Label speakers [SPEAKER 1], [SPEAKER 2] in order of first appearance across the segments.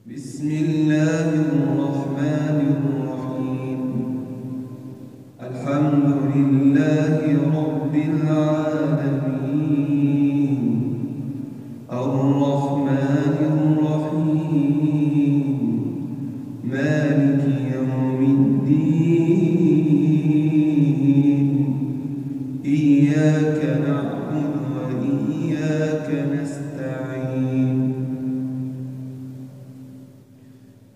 [SPEAKER 1] بسم الله الرحمن الرحيم. الحمد لله رب العالمين، الرحمن الرحيم، مالك يوم الدين. إياك نعبد وإياك نستعين.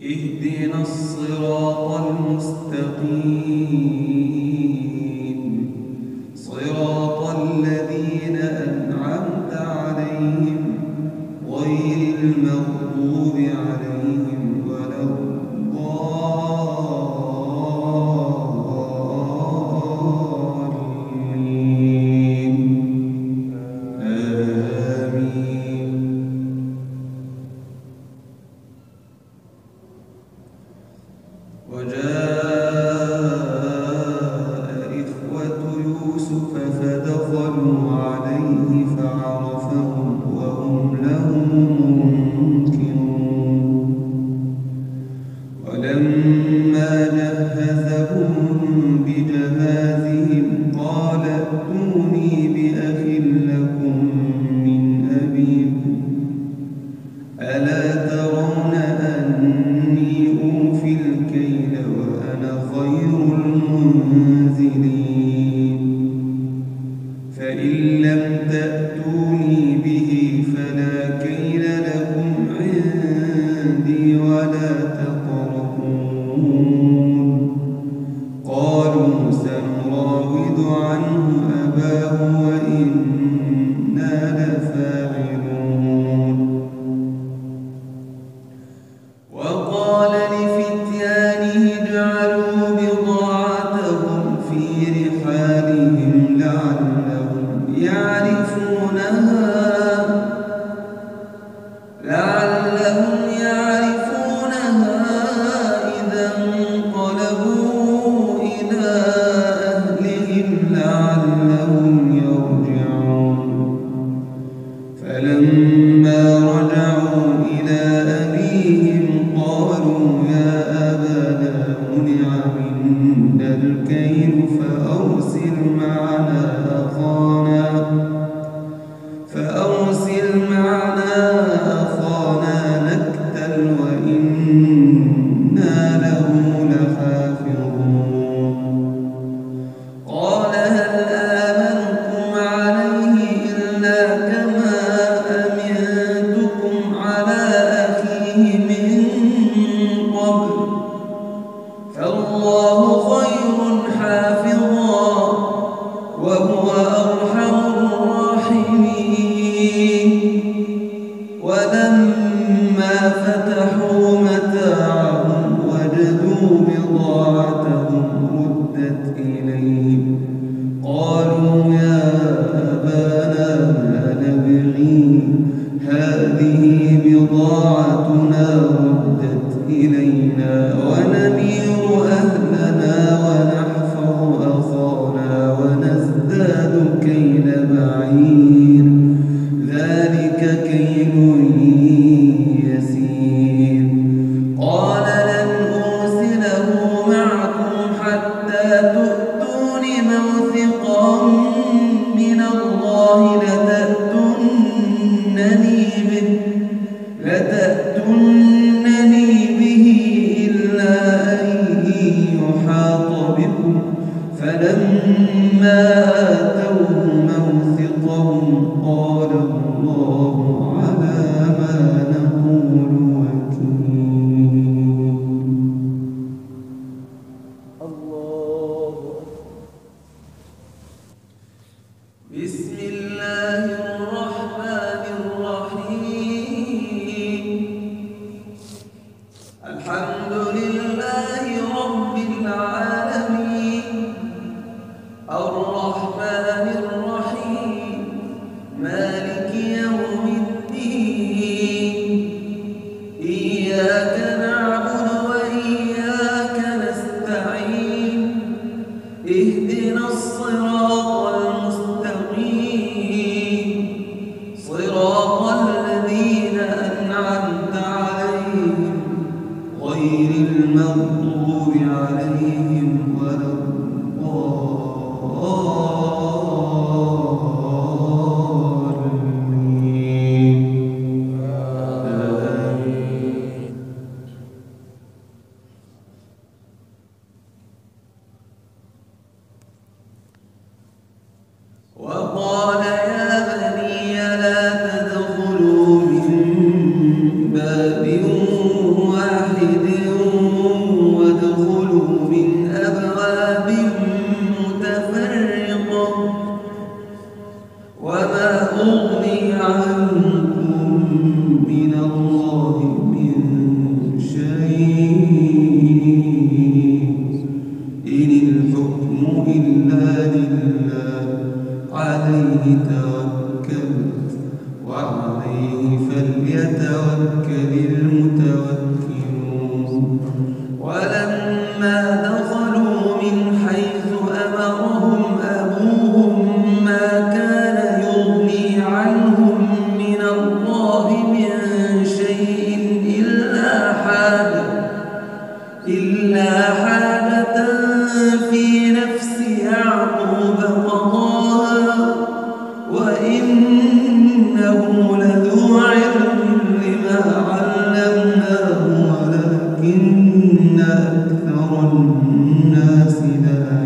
[SPEAKER 1] اهدنا الصراط المستقيم، صراط الذين أنعمت عليهم غير المغضوب عليهم ولا الضالين. آمين. وجاء إخوة يوسف فدخلوا عليه فعرفهم وهم له منكرون. ولما جهزهم بجهازهم قال ائتوني بأخ لكم من أبيكم ألا ترون أني أوفي الكيل وأنا خير المنزلين؟ فإن لم تأتوني به فلا كيل لكم عندي ولا تقربون. قالوا سنراود عنه أباه وإنا لفاعلون. وقال لفتيانه اجعلوا بضاعتهم في رحالهم لعلهم يعرفونها إذا انقلبوا إلى أهلهم لعلهم يرجعون. فلما رجعوا إلى أبيهم قالوا يا أبانا منع منا الكيل فأرسل معنا أخانا نكتل وإنا له لحافظون. قال هل آمنكم عليه إلا كما أمنتكم على أخيه من قبل فالله خير حافظا وهو أرحم الراحمين. ولما فتحوا متاعهم وجدوا بضاعتهم ردت إليهم قالوا يا أبانا ما نبغي هذه بضاعتنا ردت إلينا ونمير أهلنا ونحفظ أخانا ونزداد كيل بعير ذلك كيل يسير. قال لن أرسله معكم حتى تؤتون موثقا من الله لتأتونني به إلا أن يحاط بكم. فلما آتوه موثقهم قال الله على ما نقول وكيل. الله. بسم الله الرحمن الرحيم. الحمد لله رب العالمين، الرحمن الرحيم، مالك يوم الدين. إياك نعبد وإياك نستعين. اهدنا الصراط المستقيم، صراط الذين أنعمت عليهم غير المغضوب عليهم ولا وقال يا بني لا تدخلوا من باب واحد وادخلوا من أبواب متفرقة وما أغني عنكم من الله من شيء إن الحكم إلا لله عليه توكلت وعليه فليتوكل المتوكلون ولما دخلوا من حيث أمرهم أبوهم ما كان يغني عنهم من الله من شيء إلا حاجة في نفس يعقوب قضاها وإنه لذو علم لما علمناه ولكن أكثر الناس لا